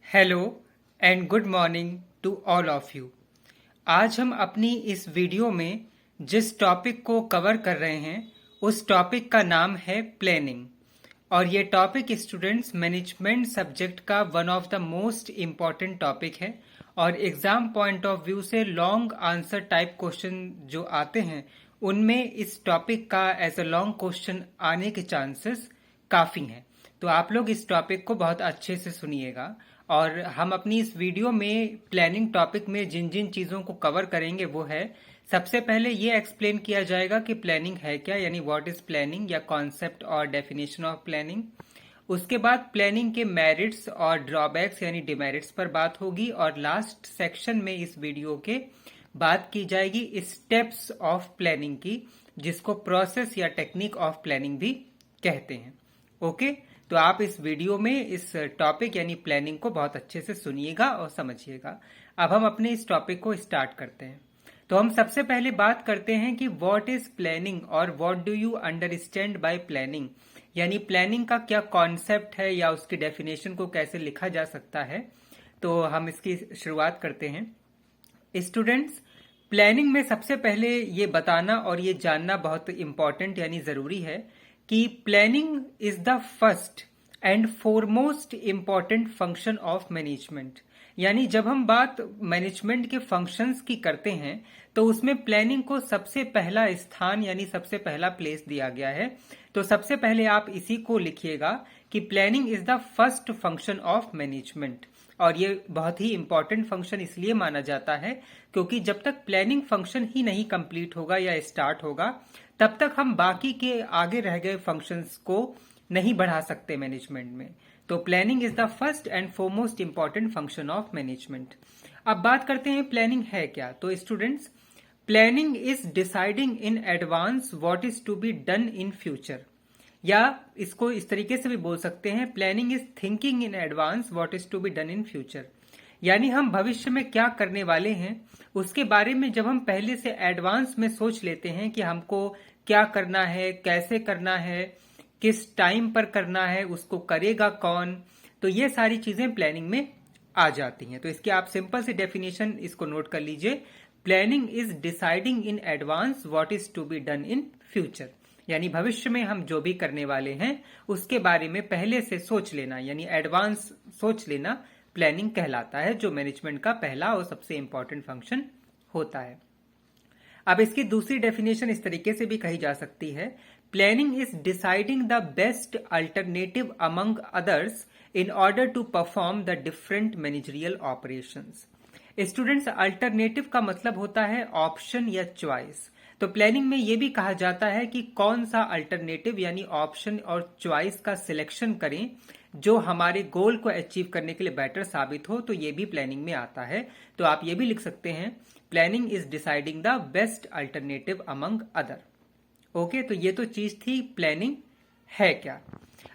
Hello and good morning to all of you. आज हम अपनी इस वीडियो में जिस टॉपिक को कवर कर रहे हैं उस टॉपिक का नाम है प्लानिंग। और ये टॉपिक स्टूडेंट्स मैनेजमेंट सब्जेक्ट का one of the most important topic है और एग्जाम पॉइंट ऑफ व्यू से लॉन्ग आंसर टाइप क्वेश्चन जो आते हैं उनमें इस टॉपिक का एज अ लॉन्ग क्वेश्चन आने के चांसेस काफ़ी हैं। तो आप लोग इस टॉपिक को बहुत अच्छे से सुनिएगा और हम अपनी इस वीडियो में प्लानिंग टॉपिक में जिन जिन चीज़ों को कवर करेंगे वो है, सबसे पहले ये एक्सप्लेन किया जाएगा कि प्लानिंग है क्या, यानी व्हाट इज प्लानिंग या कॉन्सेप्ट और डेफिनेशन ऑफ प्लानिंग। उसके बाद प्लानिंग के मेरिट्स और ड्रॉबैक्स यानी डिमेरिट्स पर बात होगी और लास्ट सेक्शन में इस वीडियो के बात की जाएगी स्टेप्स ऑफ प्लानिंग की, जिसको प्रोसेस या टेक्निक ऑफ प्लानिंग भी कहते हैं। ओके, तो आप इस वीडियो में इस टॉपिक यानी प्लानिंग को बहुत अच्छे से सुनिएगा और समझिएगा। अब हम अपने इस टॉपिक को स्टार्ट करते हैं। तो हम सबसे पहले बात करते हैं कि व्हाट इज प्लानिंग और what do you understand by planning, यानी प्लानिंग का क्या कॉन्सेप्ट है या उसकी डेफिनेशन को कैसे लिखा जा सकता है। तो हम इसकी शुरुआत करते हैं। स्टूडेंट्स, प्लानिंग में सबसे पहले ये बताना और ये जानना बहुत इंपॉर्टेंट यानी जरूरी है कि planning is the first and foremost important function of management. यानी जब हम बात मैनेजमेंट के फंक्शंस की करते हैं तो उसमें प्लानिंग को सबसे पहला स्थान यानी सबसे पहला प्लेस दिया गया है। तो सबसे पहले आप इसी को लिखिएगा कि planning is the first function of management. और ये बहुत ही इंपॉर्टेंट फंक्शन इसलिए माना जाता है क्योंकि जब तक प्लानिंग फंक्शन ही नहीं कंप्लीट होगा या स्टार्ट होगा तब तक हम बाकी के आगे रह गए फंक्शंस को नहीं बढ़ा सकते मैनेजमेंट में। तो planning is the first and foremost important function of management. अब बात करते हैं प्लानिंग है क्या। तो students, planning is deciding in advance what is to be done in future, या इसको इस तरीके से भी बोल सकते हैं, planning is thinking in advance what is to be done in future. यानी हम भविष्य में क्या करने वाले हैं उसके बारे में जब हम पहले से एडवांस में सोच लेते हैं कि हमको क्या करना है, कैसे करना है, किस टाइम पर करना है, उसको करेगा कौन, तो ये सारी चीजें प्लानिंग में आ जाती हैं। तो इसकी आप सिंपल सी डेफिनेशन इसको नोट कर लीजिए। Planning is deciding in advance what is to be done in future, यानी भविष्य में हम जो भी करने वाले हैं उसके बारे में पहले से सोच लेना, यानी एडवांस सोच लेना प्लानिंग कहलाता है, जो मैनेजमेंट का पहला और सबसे इंपॉर्टेंट फंक्शन होता है। अब इसकी दूसरी डेफिनेशन इस तरीके से भी कही जा सकती है, planning is deciding the best alternative among others in order to perform the different managerial operations. Students, alternative का मतलब होता है ऑप्शन या चॉइस। तो प्लानिंग में यह भी कहा जाता है कि कौन सा अल्टरनेटिव यानी ऑप्शन और चॉइस का सिलेक्शन करें जो हमारे गोल को अचीव करने के लिए बेटर साबित हो, तो ये भी प्लानिंग में आता है। तो आप ये भी लिख सकते हैं, planning is deciding the best alternative among other. Okay, तो ये तो चीज थी प्लानिंग है क्या।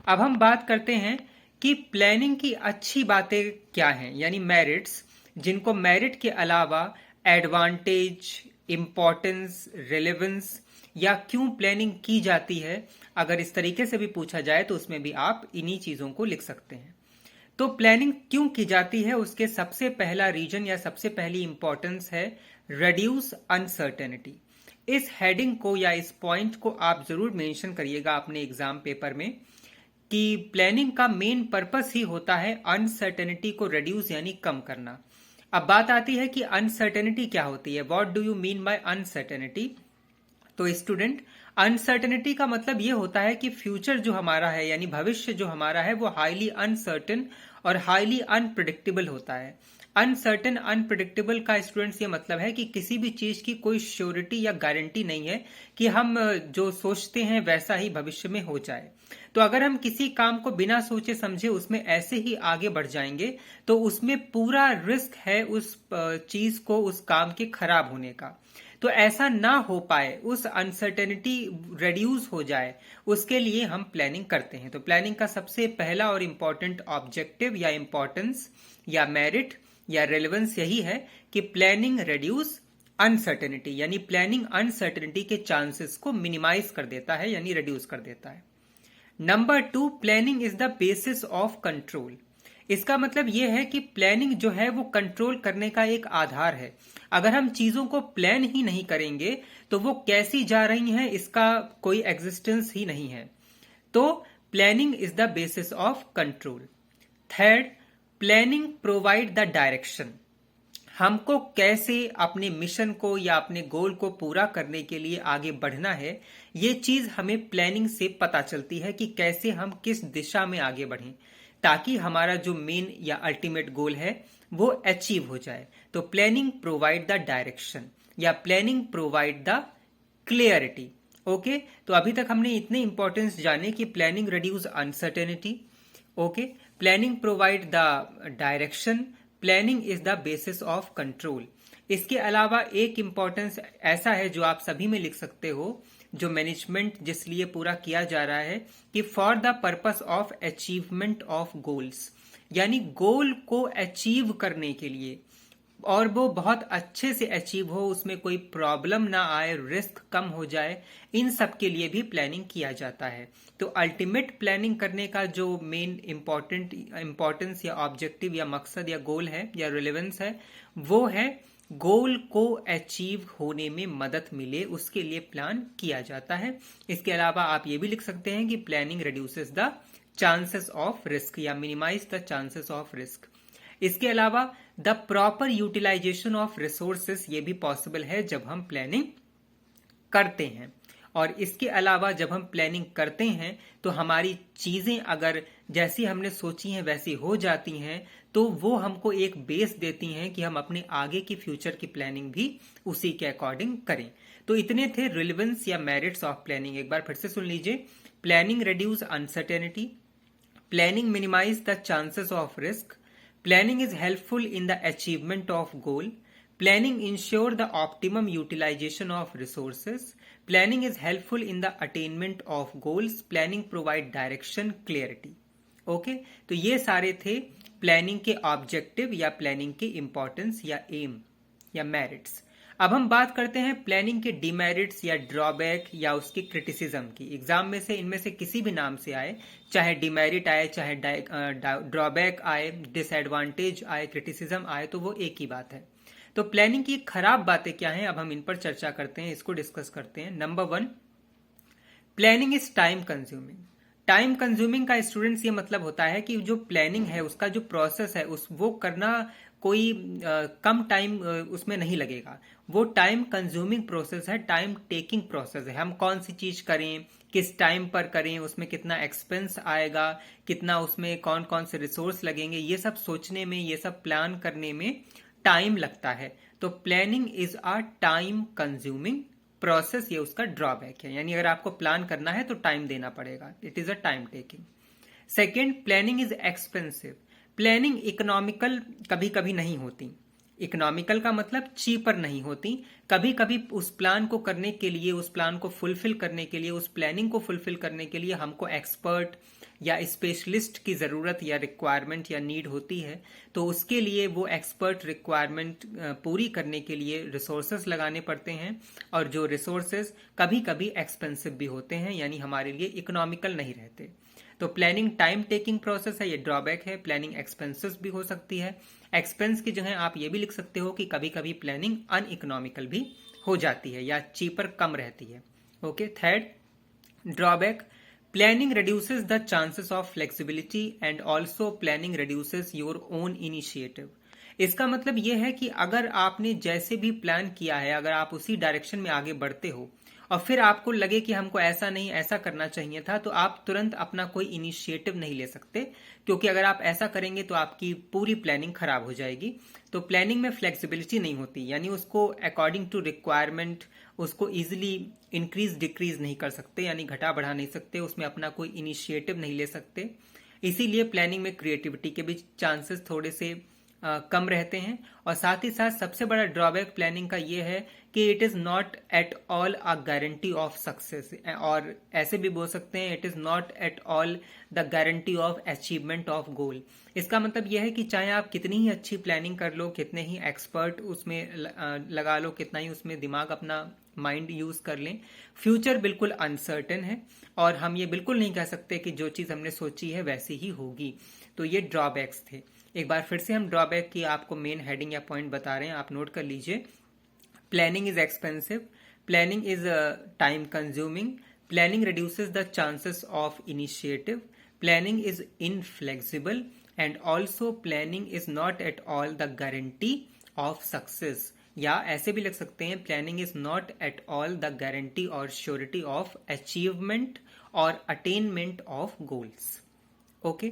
अब हम बात करते हैं कि प्लानिंग की अच्छी बातें क्या हैं, यानी मेरिट्स, जिनको मेरिट के अलावा एडवांटेज, इंपॉर्टेंस, रिलेवेंस या क्यों प्लानिंग की जाती है, अगर इस तरीके से भी पूछा जाए तो उसमें भी आप इन्हीं चीजों को लिख सकते हैं। तो प्लानिंग क्यों की जाती है उसके सबसे पहला रीजन या सबसे पहली इंपॉर्टेंस है रिड्यूस अनसर्टेनिटी। इस हेडिंग को या इस पॉइंट को आप जरूर मेंशन करिएगा अपने एग्जाम पेपर में कि प्लानिंग का मेन पर्पस ही होता है अनसर्टेनिटी को रिड्यूस यानी कम करना। अब बात आती है कि अनसर्टेनिटी क्या होती है, what do you mean by uncertainty. तो स्टूडेंट, अनसर्टेनिटी का मतलब ये होता है कि फ्यूचर जो हमारा है यानी भविष्य जो हमारा है वो हाईली अनसर्टेन और हाईली अनप्रिडिक्टेबल होता है। अनसर्टेन अनप्रिडिक्टेबल का स्टूडेंट्स ये मतलब है कि किसी भी चीज की कोई श्योरिटी या गारंटी नहीं है कि हम जो सोचते हैं वैसा ही भविष्य में हो जाए। तो अगर हम किसी काम को बिना सोचे समझे उसमें ऐसे ही आगे बढ़ जाएंगे तो उसमें पूरा रिस्क है उस चीज को, उस काम के खराब होने का। तो ऐसा ना हो पाए, उस अनसर्टेनिटी रिड्यूस हो जाए, उसके लिए हम प्लानिंग करते हैं। तो प्लानिंग का सबसे पहला और इंपॉर्टेंट ऑब्जेक्टिव या इंपॉर्टेंस या मेरिट या रेलेवेंस यही है कि प्लानिंग रिड्यूस अनसर्टेनिटी, यानी प्लानिंग अनसर्टेनिटी के चांसेस को मिनिमाइज कर देता है यानी रिड्यूस कर देता है। Number 2, planning is the basis of control. इसका मतलब ये है कि प्लानिंग जो है वो कंट्रोल करने का एक आधार है। अगर हम चीजों को प्लान ही नहीं करेंगे तो वो कैसी जा रही हैं इसका कोई एग्जिस्टेंस ही नहीं है। तो planning is the basis of control. Third, planning provide the direction. हमको कैसे अपने मिशन को या अपने गोल को पूरा करने के लिए आगे बढ़ना है, ये चीज हमें प्लानिंग से पता चलती है कि कैसे हम किस दिशा में आगे बढ़ें ताकि हमारा जो मेन या अल्टीमेट गोल है वो अचीव हो जाए। तो प्लानिंग प्रोवाइड द डायरेक्शन या planning provide the clarity. Okay, तो अभी तक हमने इतने इंपॉर्टेंस जाने कि planning reduce uncertainty, okay, planning provide the direction, planning is the basis of control. इसके अलावा एक इंपॉर्टेंस ऐसा है जो आप सभी में लिख सकते हो, जो मैनेजमेंट जिस लिए पूरा किया जा रहा है कि for the purpose of achievement of goals, यानी गोल को अचीव करने के लिए और वो बहुत अच्छे से अचीव हो, उसमें कोई प्रॉब्लम ना आए, रिस्क कम हो जाए, इन सब के लिए भी प्लानिंग किया जाता है। तो अल्टीमेट प्लानिंग करने का जो मेन इंपॉर्टेंस या ऑब्जेक्टिव या मकसद या गोल है या रिलेवेंस है, वो है गोल को अचीव होने में मदद मिले, उसके लिए प्लान किया जाता है। इसके अलावा आप ये भी लिख सकते हैं कि planning reduces the chances of risk या minimize the chances of risk. इसके अलावा the proper utilization of resources ये भी पॉसिबल है जब हम प्लानिंग करते हैं। और इसके अलावा जब हम प्लानिंग करते हैं तो हमारी चीजें अगर जैसी हमने सोची हैं वैसी हो जाती हैं तो वो हमको एक बेस देती हैं कि हम अपने आगे की फ्यूचर की प्लानिंग भी उसी के अकॉर्डिंग करें। तो इतने थे रिलेवेंस या मेरिट्स ऑफ प्लानिंग। एक बार फिर से सुन लीजिए। Planning reduce uncertainty, planning minimise the chances of risk, planning is helpful in the achievement of goal, planning ensure the optimum utilization of resources, planning is helpful in the attainment of goals, planning provide direction, clarity। Okay, तो ये सारे थे planning के objective या planning के importance या M या merits. अब हम बात करते हैं प्लानिंग के डिमेरिट्स या ड्रॉबैक या उसकी क्रिटिसिज्म की। एग्जाम में से इनमें से किसी भी नाम से आए, चाहे डिमेरिट आए, चाहे ड्रॉबैक आए, डिसएडवांटेज आए, क्रिटिसिज्म आए, तो वो एक ही बात है। तो प्लानिंग की खराब बातें क्या हैं, अब हम इन पर चर्चा करते हैं, इसको डिस्कस करते हैं। Number 1, planning is time consuming. Time consuming का स्टूडेंट्स ये मतलब होता है कि जो प्लानिंग है उसका जो प्रोसेस है वो करना कोई कम टाइम उसमें नहीं लगेगा। वो टाइम कंज्यूमिंग प्रोसेस है, टाइम टेकिंग प्रोसेस है। हम कौन सी चीज करें, किस टाइम पर करें, उसमें कितना एक्सपेंस आएगा, कितना उसमें कौन कौन से रिसोर्स लगेंगे, ये सब सोचने में, ये सब प्लान करने में टाइम लगता है। तो planning is a time consuming process, ये उसका ड्रॉबैक है। यानी अगर आपको प्लान करना है तो टाइम देना पड़ेगा, it is a time taking. Second, planning is expensive. Planning economical कभी कभी नहीं होती। इकोनॉमिकल का मतलब चीपर नहीं होती। कभी कभी उस प्लान को करने के लिए, उस प्लान को फुलफिल करने के लिए, उस प्लानिंग को फुलफिल करने के लिए हमको एक्सपर्ट या स्पेशलिस्ट की जरूरत या रिक्वायरमेंट या नीड होती है। तो उसके लिए वो एक्सपर्ट रिक्वायरमेंट पूरी करने के लिए रिसोर्सेस लगाने पड़ते हैं, और जो रिसोर्सेस कभी कभी एक्सपेंसिव भी होते हैं, यानी हमारे लिए इकोनॉमिकल नहीं रहते। तो प्लानिंग टाइम टेकिंग प्रोसेस है, ये ड्रॉबैक है। प्लानिंग एक्सपेंसिव भी हो सकती है। एक्सपेंस की जगह आप ये भी लिख सकते हो कि कभी कभी प्लानिंग अनइकोनॉमिकल भी हो जाती है या चीपर कम रहती है। Okay, third, drawback, planning reduces the chances of flexibility and also planning reduces your own initiative। इसका मतलब यह है कि अगर आपने जैसे भी प्लान किया है, अगर आप उसी डायरेक्शन में आगे बढ़ते हो और फिर आपको लगे कि हमको ऐसा नहीं ऐसा करना चाहिए था, तो आप तुरंत अपना कोई इनिशिएटिव नहीं ले सकते, क्योंकि अगर आप ऐसा करेंगे तो आपकी पूरी प्लानिंग खराब हो जाएगी। तो प्लानिंग में फ्लेक्सिबिलिटी नहीं होती, यानी उसको अकॉर्डिंग टू रिक्वायरमेंट उसको इजिली इंक्रीज डिक्रीज नहीं कर सकते, यानी घटा बढ़ा नहीं सकते, उसमें अपना कोई इनिशिएटिव नहीं ले सकते। इसीलिए प्लानिंग में क्रिएटिविटी के भी चांसेस थोड़े से कम रहते हैं। और साथ ही साथ सबसे बड़ा ड्रॉबैक प्लानिंग का ये है कि it is not at all a guarantee of success, और ऐसे भी बोल सकते हैं it is not at all the guarantee of achievement of goal. इसका मतलब यह है कि चाहे आप कितनी ही अच्छी प्लानिंग कर लो, कितने ही एक्सपर्ट उसमें लगा लो, कितना ही उसमें दिमाग अपना माइंड यूज कर लें, फ्यूचर बिल्कुल अनसर्टेन है और हम ये बिल्कुल नहीं कह सकते कि जो चीज हमने सोची है वैसी ही होगी। तो ये ड्रॉबैक्स थे। एक बार फिर से हम ड्रॉबैक की आपको मेन हेडिंग या पॉइंट बता रहे हैं, आप नोट कर लीजिए। Planning is expensive, planning is time consuming, planning reduces the chances of initiative, planning is inflexible, and also planning is not at all the guarantee of success. या ऐसे भी लिख सकते हैं, planning is not at all the guarantee और surety of achievement और attainment of goals. Okay,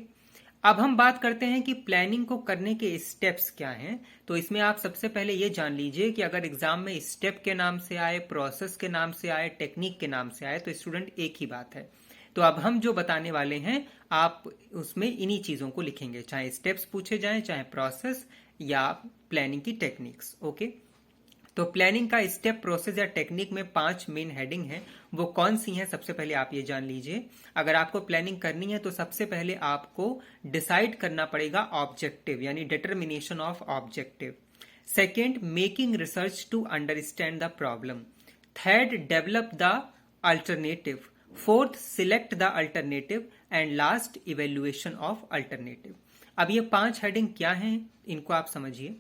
अब हम बात करते हैं कि प्लानिंग को करने के स्टेप्स क्या हैं। तो इसमें आप सबसे पहले ये जान लीजिए कि अगर एग्जाम में स्टेप के नाम से आए, प्रोसेस के नाम से आए, टेक्निक के नाम से आए, तो स्टूडेंट एक ही बात है। तो अब हम जो बताने वाले हैं आप उसमें इन्हीं चीजों को लिखेंगे, चाहे स्टेप्स पूछे जाएं, चाहे प्रोसेस या प्लानिंग की टेक्निक्स। ओके, तो प्लानिंग का स्टेप, प्रोसेस या टेक्निक में 5 मेन हेडिंग है। वो कौन सी हैं सबसे पहले आप ये जान लीजिए। अगर आपको प्लानिंग करनी है तो सबसे पहले आपको डिसाइड करना पड़ेगा ऑब्जेक्टिव, यानी determination of objective. Second, making research to understand the problem. Third, develop the alternative. Fourth, select the alternative, and last, evaluation of alternative. अब ये 5 हेडिंग क्या हैं, इनको आप समझिए।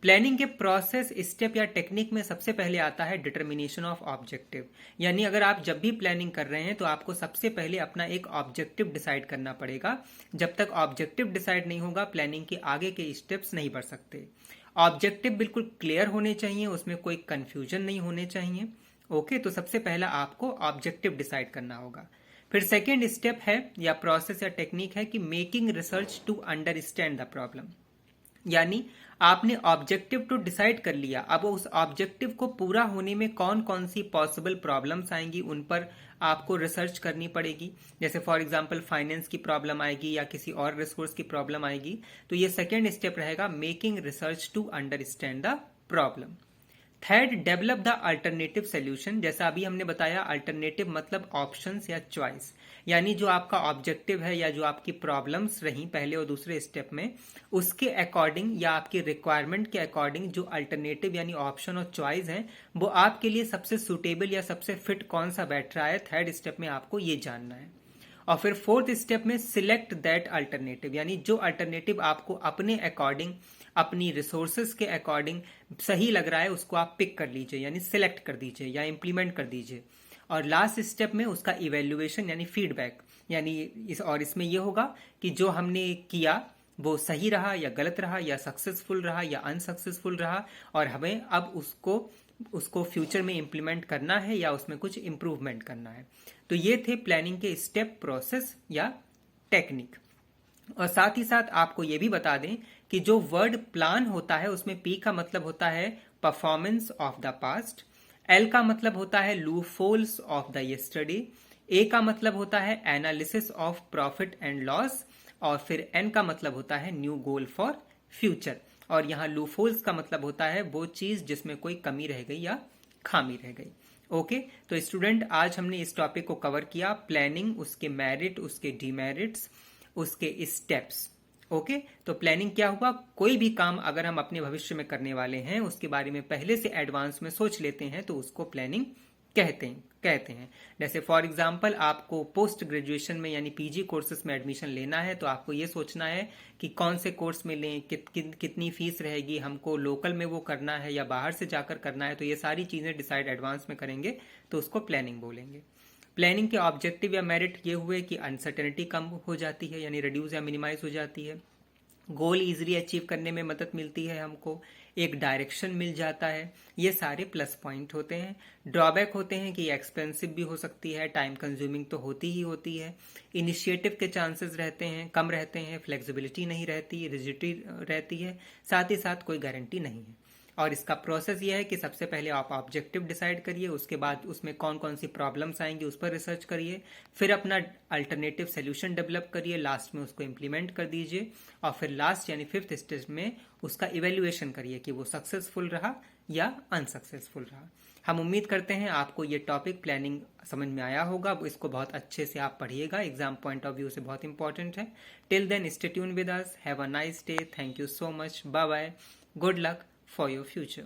प्लानिंग के प्रोसेस, स्टेप या टेक्निक में सबसे पहले आता है डिटर्मिनेशन ऑफ ऑब्जेक्टिव। यानी अगर आप जब भी प्लानिंग कर रहे हैं तो आपको सबसे पहले अपना एक ऑब्जेक्टिव डिसाइड करना पड़ेगा। जब तक ऑब्जेक्टिव डिसाइड नहीं होगा प्लानिंग के आगे के स्टेप्स नहीं बढ़ सकते। ऑब्जेक्टिव बिल्कुल क्लियर होने चाहिए, उसमें कोई कंफ्यूजन नहीं होने चाहिए। ओके, तो सबसे पहला आपको ऑब्जेक्टिव डिसाइड करना होगा। फिर सेकेंड स्टेप है या प्रोसेस या टेक्निक है कि making research to understand the problem. यानी आपने ऑब्जेक्टिव तो डिसाइड कर लिया, अब उस ऑब्जेक्टिव को पूरा होने में कौन कौन सी पॉसिबल प्रॉब्लम्स आएंगी उन पर आपको रिसर्च करनी पड़ेगी। जैसे फॉर एग्जांपल फाइनेंस की प्रॉब्लम आएगी या किसी और रिसोर्स की प्रॉब्लम आएगी, तो ये सेकेंड स्टेप रहेगा, making research to understand the problem. Third, develop the alternative solution. जैसा अभी हमने बताया, अल्टरनेटिव मतलब ऑप्शंस या चॉइस, यानी जो आपका ऑब्जेक्टिव है या जो आपकी प्रॉब्लम्स रही पहले और दूसरे स्टेप में, उसके अकॉर्डिंग या आपकी रिक्वायरमेंट के अकॉर्डिंग जो अल्टरनेटिव यानी ऑप्शन और चॉइस है वो आपके लिए सबसे सुटेबल या सबसे फिट कौन सा बैठ रहा है, थर्ड स्टेप में आपको ये जानना है। और फिर फोर्थ स्टेप में सिलेक्ट दैट अल्टरनेटिव, यानी जो अल्टरनेटिव आपको अपने अकॉर्डिंग, अपनी रिसोर्सेज के अकॉर्डिंग सही लग रहा है उसको आप पिक कर लीजिए, यानी सिलेक्ट कर दीजिए या इंप्लीमेंट कर दीजिए। और लास्ट स्टेप में उसका इवेल्युएशन यानी फीडबैक, यानी इसमें यह होगा कि जो हमने किया वो सही रहा या गलत रहा या सक्सेसफुल रहा या अनसक्सेसफुल रहा, और हमें अब उसको फ्यूचर में इंप्लीमेंट करना है या उसमें कुछ इंप्रूवमेंट करना है। तो ये थे प्लानिंग के स्टेप, प्रोसेस या टेक्निक। और साथ ही साथ आपको ये भी बता दें कि जो वर्ड प्लान होता है उसमें पी का मतलब होता है performance of the past, L का मतलब होता है लूपहोल्स ऑफ द यस्टरडे, ए का मतलब होता है analysis of profit and loss, और फिर एन का मतलब होता है न्यू गोल फॉर फ्यूचर। और यहाँ लूपहोल्स का मतलब होता है वो चीज जिसमें कोई कमी रह गई या खामी रह गई। ओके, तो स्टूडेंट आज हमने इस टॉपिक को कवर किया, प्लानिंग, उसके मेरिट, उसके डिमेरिट्स, उसके स्टेप्स। ओके, तो प्लानिंग क्या हुआ, कोई भी काम अगर हम अपने भविष्य में करने वाले हैं उसके बारे में पहले से एडवांस में सोच लेते हैं तो उसको प्लानिंग कहते हैं। जैसे फॉर एग्जांपल आपको पोस्ट ग्रेजुएशन में यानी पीजी कोर्सेज में एडमिशन लेना है तो आपको ये सोचना है कि कौन से कोर्स में लें, कितनी फीस रहेगी, हमको लोकल में वो करना है या बाहर से जाकर करना है, तो ये सारी चीजें डिसाइड एडवांस में करेंगे तो उसको प्लानिंग बोलेंगे। प्लानिंग के ऑब्जेक्टिव या मेरिट ये हुए कि अनसर्टेनिटी कम हो जाती है यानी रिड्यूस या मिनिमाइज हो जाती है, गोल इजीली अचीव करने में मदद मिलती है हमको, एक डायरेक्शन मिल जाता है, ये सारे प्लस पॉइंट होते हैं। ड्रॉबैक होते हैं कि एक्सपेंसिव भी हो सकती है, टाइम कंज्यूमिंग तो होती ही होती है, इनिशिएटिव के चांसेस रहते हैं कम रहते हैं, फ्लेक्सिबिलिटी नहीं रहती, रिजिडिटी रहती है, साथ ही साथ कोई गारंटी नहीं है। और इसका प्रोसेस ये है कि सबसे पहले आप ऑब्जेक्टिव डिसाइड करिए, उसके बाद उसमें कौन कौन सी प्रॉब्लम्स आएंगी उस पर रिसर्च करिए, फिर अपना अल्टरनेटिव सोल्यूशन डेवलप करिए, लास्ट में उसको इम्प्लीमेंट कर दीजिए, और फिर लास्ट यानी फिफ्थ स्टेज में उसका इवेल्युएशन करिए कि वो सक्सेसफुल रहा या अनसक्सेसफुल रहा। हम उम्मीद करते हैं आपको ये टॉपिक प्लानिंग समझ में आया होगा, इसको बहुत अच्छे से आप पढ़िएगा, एग्जाम पॉइंट ऑफ व्यू से बहुत इंपॉर्टेंट है। Till then stay tune with us, have a nice day, thank you so much, bye bye, good luck for your future.